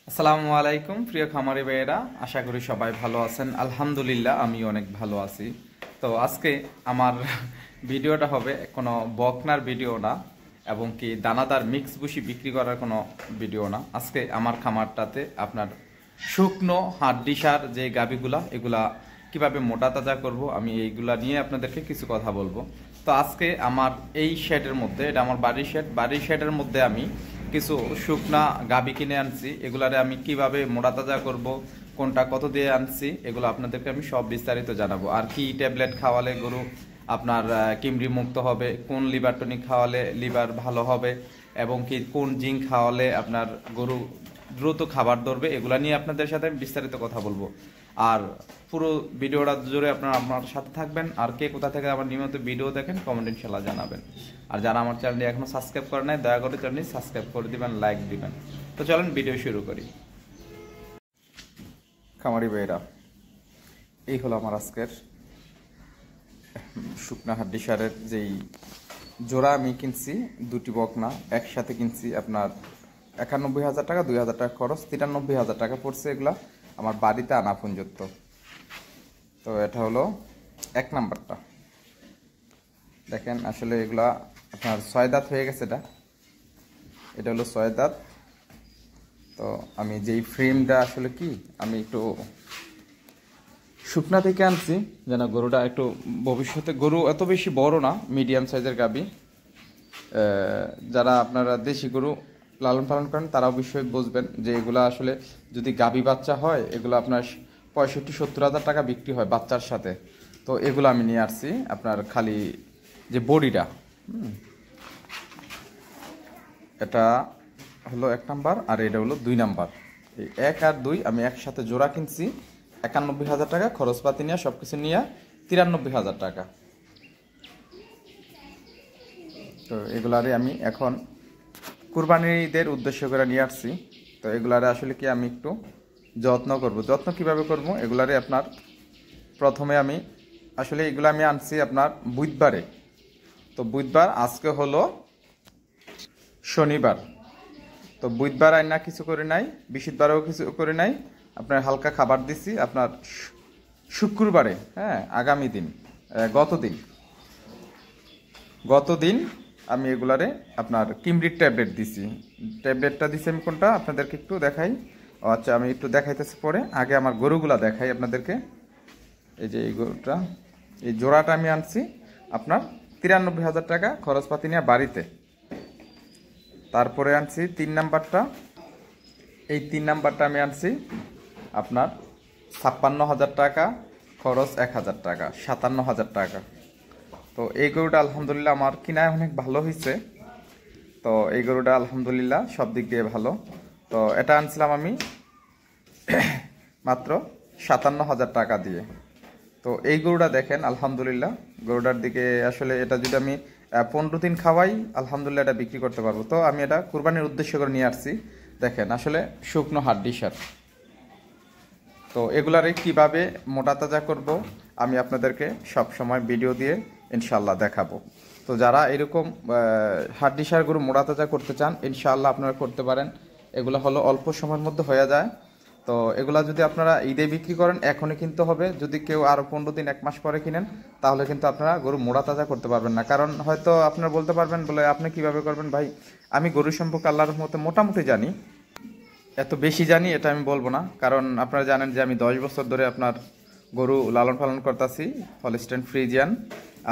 আসসালামু আলাইকুম প্রিয় খামারি ভাইয়েরা, আশা করি সবাই ভালো আছেন। আলহামদুলিল্লাহ আমি অনেক ভালো আছি। তো আজকে আমার ভিডিওটা হবে কোনো বকনার ভিডিও না, এবং কি দানাদার মিক্স ভুসি বিক্রি করার কোনো ভিডিও না। আজকে আমার খামারটাতে আপনার শুকনো হাড্ডিসার যে গাভিগুলা এগুলা কিভাবে মোটা তাজা করব, আমি এইগুলা নিয়ে আপনাদেরকে কিছু কথা বলবো। তো আজকে আমার এই শেডের মধ্যে, এটা আমার বাড়ির শেডের মধ্যে আমি কিছু শুকনা গাভী কিনে আনছি। এগুলারে আমি কিভাবে মোটা তাজা করব, কোনটা কত দিয়ে আনছি, এগুলো আপনাদেরকে আমি সব বিস্তারিত জানাবো। আর কি ট্যাবলেট খাওয়ালে গরু আপনার কিমড়ি মুক্ত হবে, কোন লিভার টনিক খাওয়ালে লিভার ভালো হবে, এবং কি কোন জিঙ্ক খাওয়ালে আপনার গরু দ্রুত খাবার ধরবে, এগুলা নিয়ে আপনাদের সাথে আমি বিস্তারিত কথা বলবো। আর পুরো ভিডিওটা জুড়ে আপনারা আমার সাথে থাকবেন। আর কে কোথা থেকে আমার নিয়মিত ভিডিও দেখেন কমেন্ট ইনশাল্লাহ জানাবেন। আর যারা আমার চ্যানেলটি এখনো সাবস্ক্রাইব করে নাই, দয়া করে চ্যানেলটি সাবস্ক্রাইব করে দিবেন, লাইক দিবেন। তো চলেন ভিডিও শুরু করি। খামারি ভাইরা, এই হলো আমার আজকের শুকনা হাড্ডি সারের যেই জোড়া আমি কিনছি, দুটি বকনা একসাথে কিনছি। আপনার ৯১,০০০ টাকা, ২,০০০ টাকা খরচ, ৯৩,০০০ টাকা পড়ছে এগুলা আমার বাড়িতে আনা পর্যন্ত। তো এটা হলো এক নাম্বারটা। দেখেন আসলে এগুলা আপনার ৬ দাঁত হয়ে গেছে। এটা হলো ৬ দাঁত। তো আমি যেই ফ্রেমটা আসলে কি আমি একটু শুকনা থেকে আনছি, যেন গরুটা একটু ভবিষ্যতে, গরু এত বেশি বড় না, মিডিয়াম সাইজের গাভী। যারা আপনারা দেশি গরু লালন পালন করেন তারা অবশ্যই বুঝবেন যে এগুলা আসলে যদি গাভী বাচ্চা হয় এগুলো আপনার ৬৫-৭০ হাজার টাকা বিক্রি হয় বাচ্চার সাথে। তো এগুলো আমি নিয়ে আসছি আপনার খালি যে বডিটা। এটা হলো ১ নাম্বার, আর এটা হলো ২ নাম্বার। এই ১ আর ২ আমি একসাথে জোড়া কিনছি ৯১,০০০ টাকা, খরচপাতি নিয়ে সব কিছু নিয়ে ৯৩,০০০ টাকা। তো এগুলারে আমি এখন কুরবানিদের উদ্দেশ্য করে নিয়ে আসছি। তো এগুলারে আসলে কি আমি একটু যত্ন করব। যত্ন কিভাবে করব, এগুলারে আপনার প্রথমে আমি আসলে এগুলো আমি আনছি আপনার বুধবারে। তো বুধবার, আজকে হলো শনিবার। তো বুধবার আইনা কিছু করে নাই, বৃহস্পতিবারেও কিছু করে নাই, আপনার হালকা খাবার দিছি। আপনার শুক্রবারে, হ্যাঁ আগামী দিন, গতদিন আমি এগুলারে আপনার কিমরির ট্যাবলেট দিছি। ট্যাবলেটটা দিছি আমি কোনটা আপনাদেরকে একটু দেখাই। আচ্ছা, আমি একটু দেখাইতেছি পরে, আগে আমার গরুগুলা দেখাই আপনাদেরকে। এই যে এই গরুটা, এই জোড়াটা আমি আনছি আপনার ৯৩,০০০ টাকা খরচপাতি নিয়ে বাড়িতে। তারপরে আনছি ৩ নাম্বারটা। এই ৩ নাম্বারটা আমি আনছি আপনার ৫৬,০০০ টাকা খরচ, ১,০০০ টাকা, ৫৭,০০০ টাকা। তো এই গরুটা আলহামদুলিল্লাহ আমার কিনায় অনেক ভালো হয়েছে। তো এই গরুটা আলহামদুলিল্লাহ সব দিক দিয়ে ভালো। তো এটা আনছিলাম আমি মাত্র ৫৭,০০০ টাকা দিয়ে। তো এই গরুটা দেখেন আলহামদুলিল্লাহ, গরুটার দিকে আসলে এটা যদি আমি ১৫ দিন খাওয়াই আলহামদুলিল্লাহ এটা বিক্রি করতে পারবো। তো আমি এটা কুরবানির উদ্দেশ্য করে নিয়ে আসছি। দেখেন আসলে শুকনো হাড্ডি সার। তো এগুলারে কিভাবে মোটা তাজা করব আমি আপনাদেরকে সব সময় ভিডিও দিয়ে ইনশাল্লাহ দেখাবো। তো যারা এরকম হাড্ডি সার গরু মোটা তাজা করতে চান ইনশাল্লাহ আপনারা করতে পারেন। এগুলো হলো অল্প সময়ের মধ্যে হয়ে যায়। তো এগুলা যদি আপনারা ঈদে বিক্রি করেন এখনই কিনতে হবে। যদি কেউ আরও ১৫ দিন ১ মাস পরে কিনেন তাহলে কিন্তু আপনারা গরু মোটা তাজা করতে পারবেন না। কারণ হয়তো আপনারা বলতে পারবেন বলে আপনি কিভাবে করবেন ভাই, আমি গরু সম্পর্কে আল্লাহর রহমতে মোটামুটি জানি, এত বেশি জানি এটা আমি বলবো না। কারণ আপনারা জানেন যে আমি ১০ বছর ধরে আপনার গরু লালন পালন করতেছি, হলস্টাইন ফ্রিজিয়ান,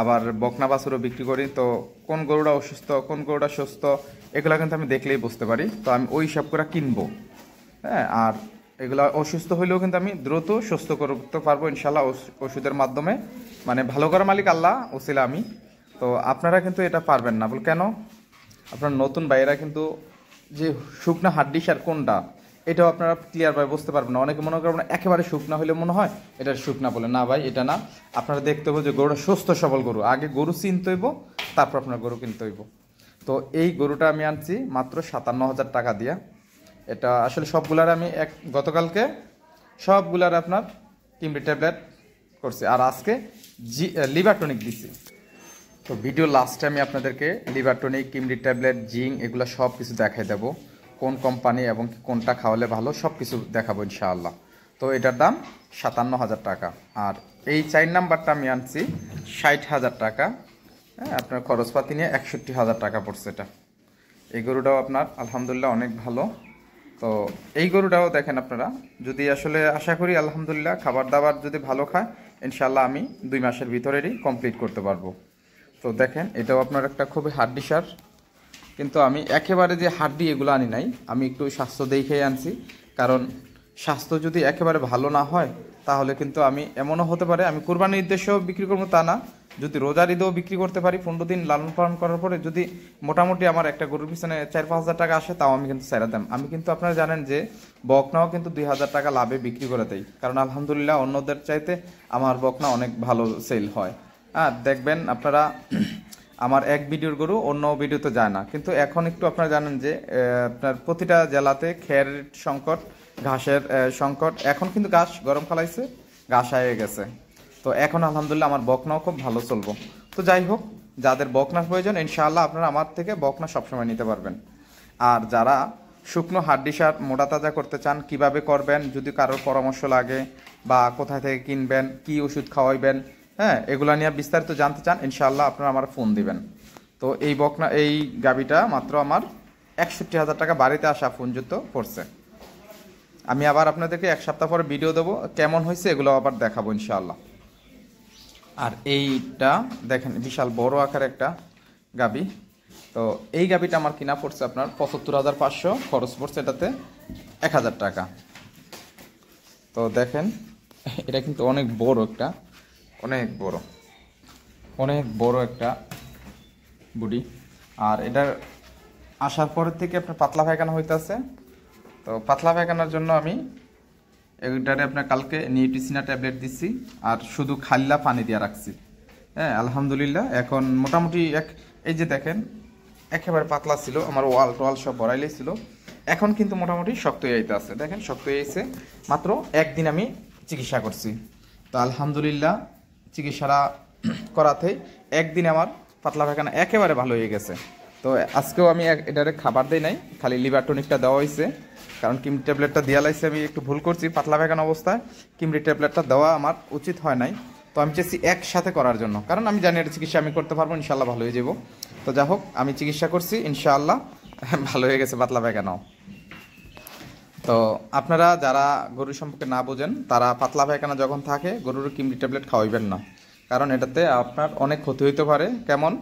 আবার বকনা বাছুরও বিক্রি করি। তো কোন গরুটা অসুস্থ কোন গরুটা সুস্থ এগুলো কিন্তু আমি দেখলেই বুঝতে পারি। তো আমি ওই সব করে কিনবো, হ্যাঁ। আর এগুলো অসুস্থ হইলেও কিন্তু আমি দ্রুত সুস্থ করতে পারবো ইনশাল্লাহ ওষুধের মাধ্যমে। মানে ভালো করার মালিক আল্লাহ, ওসিলা আমি। তো আপনারা কিন্তু এটা পারবেন না বল কেন? আপনার নতুন ভাইয়েরা কিন্তু যে শুকনা হাড্ডি সার কোনটা এটাও আপনারা ক্লিয়ারভাবে বুঝতে পারবেন না। অনেকে মনে করবেন একেবারে শুকনা হলে মনে হয় এটা শুকনা বলে, না ভাই এটা না। আপনারা দেখতে হবে যে গরুটা সুস্থ সবল গরু, আগে গরু চিনতে হইব, তারপর আপনার গরু কিনতে হইব। তো এই গরুটা আমি আনছি মাত্র ৫৭,০০০ টাকা দিয়ে। এটা আসলে সবগুলার আমি গতকালকে সবগুলার আপনার কিমরি ট্যাবলেট করছি, আর আজকে লিভার টনিক দিছি। তো ভিডিও লাস্টে আমি আপনাদেরকে লিভার টনিক, কিমরি ট্যাবলেট, জিঙ্ক এগুলো সব কিছু দেখাই দেবো। কোন কোম্পানি এবং কোনটা খাওয়ালে ভালো সব কিছু দেখাবো ইনশাআল্লাহ। তো এটার দাম 57,000 টাকা। আর এই 4 নাম্বারটা আমি আনছি 60,000 টাকা। হ্যাঁ, আপনার খরচপাতি নিয়ে 61,000 টাকা পড়ছে এটা। এই গরুটাও আপনার আলহামদুলিল্লাহ অনেক ভালো। তো এই গরুটাও দেখেন আপনারা, যদি আসলে আশা করি আলহামদুলিল্লাহ খাবার দাবার যদি ভালো খায় ইনশাআল্লাহ আমি 2 মাসের ভিতরেরই কমপ্লিট করতে পারবো। তো দেখেন এটাও আপনার একটা খুবই হাড্ডি সার, কিন্তু আমি একেবারে যে হাড্ডি এগুলো আনি নাই, আমি একটু স্বাস্থ্য দেখেই আনছি। কারণ স্বাস্থ্য যদি একেবারে ভালো না হয় তাহলে কিন্তু আমি এমনও হতে পারে আমি কুরবানির উদ্দেশ্যেও বিক্রি করবো তা না, যদি রোজার ঈদেও বিক্রি করতে পারি 15 দিন লালন পালন করার পরে যদি মোটামুটি আমার একটা গরুর পিছনে 4-5 হাজার টাকা আসে তাও আমি কিন্তু ছেড়ে দাম। আমি কিন্তু আপনারা জানেন যে বকনাও কিন্তু 2,000 টাকা লাভে বিক্রি করে দেয়, কারণ আলহামদুলিল্লাহ অন্যদের চাইতে আমার বকনা অনেক ভালো সেল হয়। আর দেখবেন আপনারা আমার এক ভিডিওর গরু অন্য ভিডিওতে যায় না, কিন্তু এখন একটু আপনারা জানেন যে আপনার প্রতিটা জেলাতে খের সংকট, ঘাসের সংকট। এখন কিন্তু ঘাস গরম খালাইছে, ঘাস হয়ে গেছে। তো এখন আলহামদুলিল্লাহ আমার বকনাও খুব ভালো চলবো। তো যাই হোক, যাদের বকনার প্রয়োজন ইনশাআল্লাহ আপনারা আমার থেকে বকনা সবসময় নিতে পারবেন। আর যারা শুকনো হাড্ডি সার মোটা তাজা করতে চান কিভাবে করবেন, যদি কারোর পরামর্শ লাগে বা কোথায় থেকে কিনবেন, কি ওষুধ খাওয়াইবেন, হ্যাঁ এগুলা নিয়ে বিস্তারিত জানতে চান ইনশাআল্লাহ আপনারা আমার ফোন দিবেন। তো এই বকনা এই গাবিটা মাত্র আমার 61,000 টাকা বাড়িতে আসা পর্যন্ত পড়ছে। আমি আবার আপনাদেরকে 1 সপ্তাহ পরে ভিডিও দেবো কেমন হয়েছে, এগুলো আবার দেখাবো ইনশাআল্লাহ। আর এইটা দেখেন বিশাল বড় আকার একটা গাবি। তো এই গাবিটা আমার কিনা পড়ছে আপনার 75,500, খরচ পড়ছে এটাতে 1,000 টাকা। তো দেখেন এটা কিন্তু অনেক বড় একটা, অনেক বড় একটা বুডি। আর এটার আসার পরের থেকে আপনার পাতলা পায়খানা হইতেছে। তো পাতলা পায়খানার জন্য আমি এটারে আপনার কালকে নিউট্রিশিনা ট্যাবলেট দিচ্ছি আর শুধু খাল্লা পানি দিয়ে রাখছি। হ্যাঁ আলহামদুলিল্লাহ এখন মোটামুটি এই যে দেখেন একেবারে পাতলা ছিল, আমার ওয়াল সব ভরাইলেই ছিল, এখন কিন্তু মোটামুটি শক্ত হয়ে আছে। দেখেন শক্ত হয়েছে, মাত্র একদিন আমি চিকিৎসা করছি। তো আলহামদুলিল্লাহ চিকিৎসাটা করাতেই একদিন আমার পাতলা পায়খানা একেবারে ভালো হয়ে গেছে। তো আজকেও আমি এটারে খাবার দেই নাই, খালি লিভার টনিকটা দেওয়া হয়েছে। কারণ কিমরি ট্যাবলেটটা দেওয়া লাগছে, আমি একটু ভুল করছি, পাতলা পায়খানা অবস্থায় কিমরি ট্যাবলেটটা দেওয়া আমার উচিত হয় নাই। তো আমি চেয়েছি একসাথে করার জন্য, কারণ আমি জানি এটা চিকিৎসা আমি করতে পারবো ইনশাল্লাহ, ভালো হয়ে যাব। তো যাই হোক আমি চিকিৎসা করছি ইনশাআল্লাহ ভালো হয়ে গেছে পাতলা পায়খানাও। তো আপনারা যারা গরু সম্পর্কে না বোঝেন তারা পাতলা পায়খানা যখন থাকে গরুর কিমরি ট্যাবলেট খাওয়াইবেন না, কারণ এটাতে আপনার অনেক ক্ষতি হইতে পারে। কেমন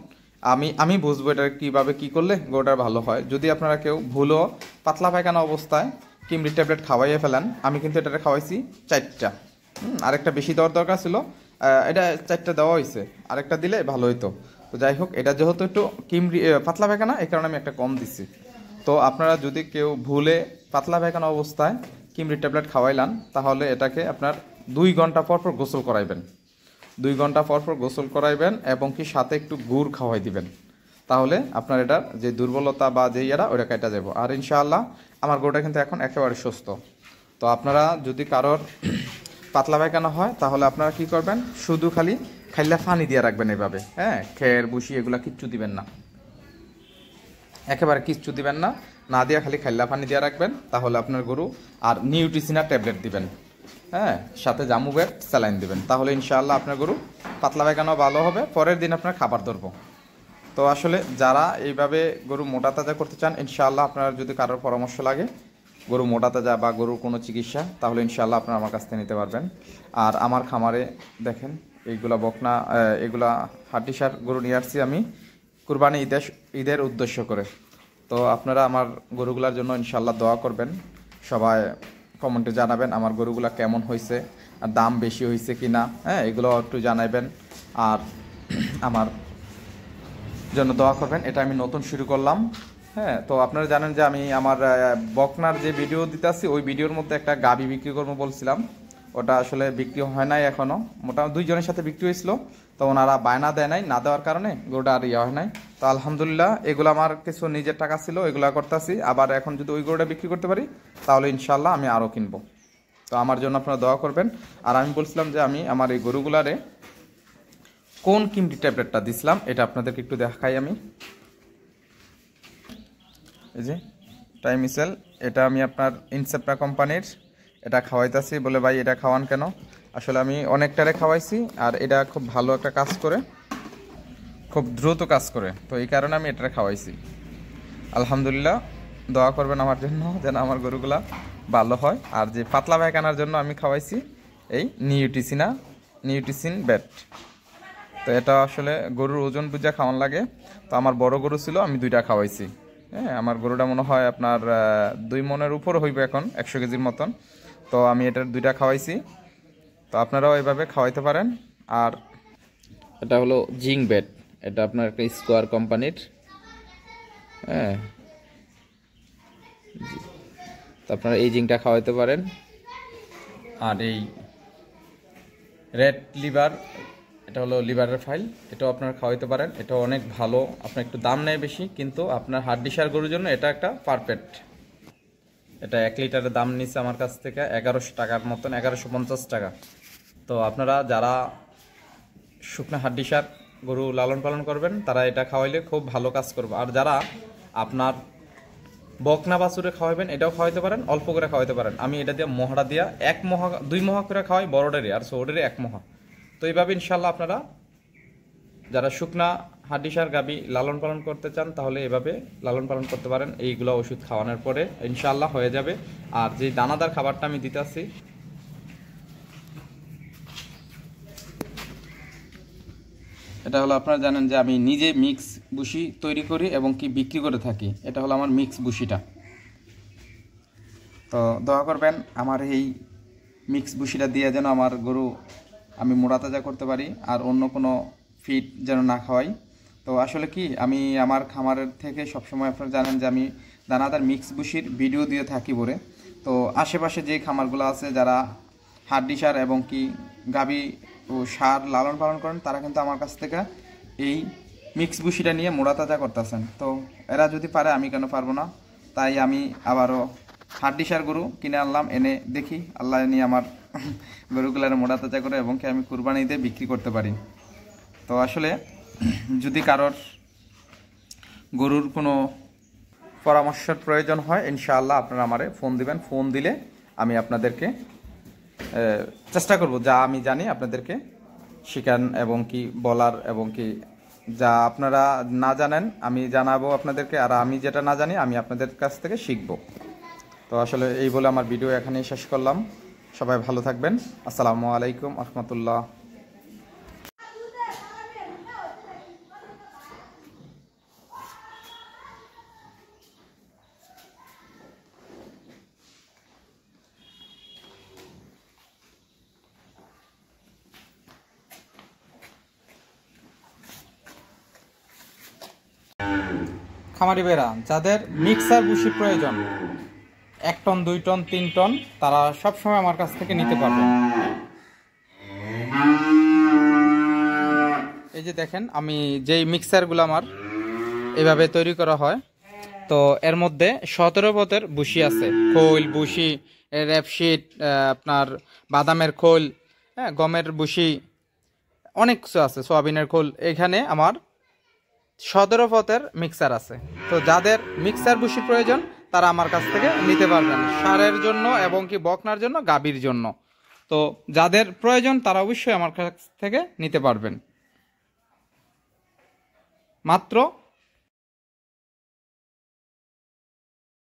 আমি বুঝবো এটা কিভাবে কি করলে গরুটার ভালো হয়। যদি আপনারা কেউ ভুলও পাতলা পায়খানা অবস্থায় কিমরি ট্যাবলেট খাওয়াইয়ে ফেলেন, আমি কিন্তু এটা খাওয়াইছি 4টা, আরেকটা বেশি দেওয়ার দরকার ছিল, এটা 4টা দেওয়া হয়েছে, আরেকটা দিলে ভালো হইতো। তো যাই হোক এটা যেহেতু একটু কিমরি পাতলা পায়খানা এই কারণে আমি একটা কম দিচ্ছি। তো আপনারা যদি কেউ ভুলে পাতলা পায়খানা অবস্থায় কিমরি ট্যাবলেট খাওয়াইলান তাহলে এটাকে আপনার 2 ঘন্টা পর পর গোসল করাইবেন, 2 ঘন্টা পর পর গোসল করাইবেন এবং কি সাথে একটু গুড় খাওয়াই দিবেন। তাহলে আপনার এটার যে দুর্বলতা বা যে ইয়েটা ওটা কেটে যাবো। আর ইনশাআল্লাহ আমার গরুটা কিন্তু এখন একেবারে সুস্থ। তো আপনারা যদি কারোর পাতলা পায়খানা হয় তাহলে আপনারা কি করবেন, শুধু খালি খাইলা পানি দিয়ে রাখবেন এভাবে, হ্যাঁ খের বুসি এগুলা কিচ্ছু দিবেন না, একেবারে কিচ্ছু দিবেন না, না দিয়া খালি খাইলা পানি দিয়ে রাখবেন। তাহলে আপনার গরু আর নিউট্রিশিনা ট্যাবলেট দিবেন, হ্যাঁ সাথে জামুবের স্যালাইন দিবেন, তাহলে ইনশাআল্লাহ আপনার গরু পাতলা পায়খানাও ভালো হবে, পরের দিন আপনার খাবার ধরবো। তো আসলে যারা এইভাবে গরু মোটা তাজা করতে চান ইনশাআল্লাহ আপনার যদি কারোর পরামর্শ লাগে গরু মোটা তাজা বা গরুর কোনো চিকিৎসা, তাহলে ইনশাআল্লাহ আপনারা আমার কাছ থেকে নিতে পারবেন। আর আমার খামারে দেখেন এইগুলা বকনা এগুলা হাড্ডি সার গরু নিয়ে আসছি আমি কুরবানি ঈদের উদ্দেশ্য করে। তো আপনারা আমার গরুগুলার জন্য ইনশাআল্লাহ দোয়া করবেন, সবাই কমেন্টে জানাবেন আমার গরুগুলা কেমন হয়েছে আর দাম বেশি হয়েছে কি না, হ্যাঁ এগুলো একটু জানাবেন। আর আমার জন্য দোয়া করবেন, এটা আমি নতুন শুরু করলাম। হ্যাঁ তো আপনারা জানেন যে আমি আমার বকনার যে ভিডিও দিতেছি ওই ভিডিওর মধ্যে একটা গাবি বিক্রি করবো বলছিলাম, ওটা আসলে বিক্রি হয় নাই এখনও, মোটামুটি 2 জনের সাথে বিক্রি হয়েছিল। তো ওনারা বায়না দেয় নাই, না দেওয়ার কারণে গরুটা আর ইয়ে হয় নাই। তো আলহামদুলিল্লাহ এগুলো আমার কিছু নিজের টাকা ছিল, এগুলো করতেছি। আবার এখন যদি ওই গরুটা বিক্রি করতে পারি তাহলে ইনশাআল্লাহ আমি আরও কিনবো। তো আমার জন্য আপনারা দোয়া করবেন। আর আমি বলছিলাম যে আমি আমার এই গরুগুলারে কোন কিমরি ট্যাবলেটটা দিছিলাম এটা আপনাদেরকে একটু দেখাই। আমি এই যে টাইমিসেল, এটা আমি আপনার ইনসেপ্টা কোম্পানির, এটা খাওয়াইতেছি। বলে ভাই এটা খাওয়ান কেন? আসলে আমি অনেকটারে খাওয়াইছি আর এটা খুব ভালো একটা কাজ করে, খুব দ্রুত কাজ করে, তো এই কারণে আমি এটা খাওয়াইছি। আলহামদুলিল্লাহ, দোয়া করবেন আমার জন্য যেন আমার গরুগুলা ভালো হয়। আর যে পাতলা পায়খানার জন্য আমি খাওয়াইছি এই নিউট্রিসিন বেট। তো এটা আসলে গরুর ওজন বুঝা খাওয়ান লাগে। তো আমার বড় গরু ছিল, আমি 2টা খাওয়াইছি। হ্যাঁ, আমার গরুটা মনে হয় আপনার 2 মনের উপর হইবে এখন, 100 কেজির মতন। তো আমি এটার 2টা খাওয়াইছি। তো আপনারাও এভাবে খাওয়াইতে পারেন। আর এটা হলো জিঙ্ক বেড, এটা আপনার একটা স্কোয়ার কোম্পানির। হ্যাঁ, তো আপনারা এই জিঙ্কটা খাওয়াইতে পারেন। আর এই রেড লিভার, এটা হলো লিভারের ফাইল, এটাও আপনারা খাওয়াইতে পারেন। এটা অনেক ভালো, আপনার একটু দাম নেয় বেশি, কিন্তু আপনার হাড্ডিসার গরুর জন্য এটা একটা পারফেক্ট। এটা 1 লিটারের দাম নিচ্ছে আমার কাছ থেকে 1100 টাকার মতন, 1150 টাকা। তো আপনারা যারা শুকনো হাড্ডিসার গরু লালন পালন করবেন তারা এটা খাওয়াইলে খুব ভালো কাজ করবে। আর যারা আপনার বকনা বাছুরে খাওয়াবেন, এটাও খাওয়াইতে পারেন, অল্প করে খাওয়াইতে পারেন। আমি এটা দিয়ে মহড়া দিয়া 1 মহা 2 মহা করে খাওয়াই বড়ডেরে, আর ছোটডেরে 1 মহা। তো এইভাবে ইনশাল্লাহ আপনারা যারা শুকনা হাড্ডিসার গাবি লালন পালন করতে চান তাহলে এভাবে লালন পালন করতে পারেন। এইগুলো ওষুধ খাওয়ানোর পরে ইনশাল্লাহ হয়ে যাবে। আর যে দানাদার খাবারটা আমি দিতেছি, এটা হলো আপনারা জানেন যে আমি নিজে মিক্স ভুসি তৈরি করি এবং কি বিক্রি করে থাকি। এটা হলো আমার মিক্স ভুসিটা। তো দোয়া করবেন আমার এই মিক্স ভুসিটা দিয়ে যেন আমার গরু আমি মোড়া তাজা করতে পারি, আর অন্য কোনো ফিড যেন না খাওয়াই। তো আসলে কি, আমি আমার খামারের থেকে সবসময় আপনারা জানেন যে আমি দানাদার মিক্স ভুসির ভিডিও দিয়ে থাকি বলে। তো আশেপাশে যে খামারগুলো আছে যারা হাড্ডি সার এবং কি গাভী ও সার লালন পালন করেন, তারা কিন্তু আমার কাছ থেকে এই মিক্স ভুসিটা নিয়ে মোড়া তাজা করতেছেন। তো এরা যদি পারে, আমি কেন পারবো না? তাই আমি আবারও হাড্ডি সার গরু কিনে আনলাম, এনে দেখি আল্লাহ নিয়ে আমার গরুগুলার মোড়া তাজা করে এবং কি আমি কুরবানিতে বিক্রি করতে পারি। তো আসলে যদি কারোর গরুর কোনো পরামর্শের প্রয়োজন হয়, ইনশাআল্লাহ আপনারা আমারে ফোন দিবেন। ফোন দিলে আমি আপনাদেরকে চেষ্টা করব যা আমি জানি আপনাদেরকে শিখান এবং কি বলার, এবং কি যা আপনারা না জানেন আমি জানাবো আপনাদেরকে, আর আমি যেটা না জানি আমি আপনাদের কাছ থেকে শিখব। তো আসলে এই বলে আমার ভিডিও এখানেই শেষ করলাম। সবাই ভালো থাকবেন। আসসালামু আলাইকুম রহমতুল্লাহ। খামারি বেরা যাদের মিক্সার ভুসি প্রয়োজন, 1 টন 2 টন 3 টন, তারা সবসময় আমার কাছ থেকে নিতে পারবেন। এই যে দেখেন, আমি যেই মিক্সারগুলো আমার এইভাবে তৈরি করা হয়, তো এর মধ্যে 17 পদের ভুসি আছে। খোল ভুসি, র্যাপশিট, আপনার বাদামের খোল, হ্যাঁ, গমের ভুসি, অনেক কিছু আছে, সয়াবিনের খোল। এখানে আমার 17 পদের মিক্সার আছে। তো যাদের মিক্সার ভুসি প্রয়োজন তারা আমার কাছ থেকে নিতে পারবেন, সারের জন্য এবং কি বকনার জন্য, গাভীর জন্য। তো যাদের প্রয়োজন তারা অবশ্যই আমার কাছ থেকে নিতে পারবেন। মাত্র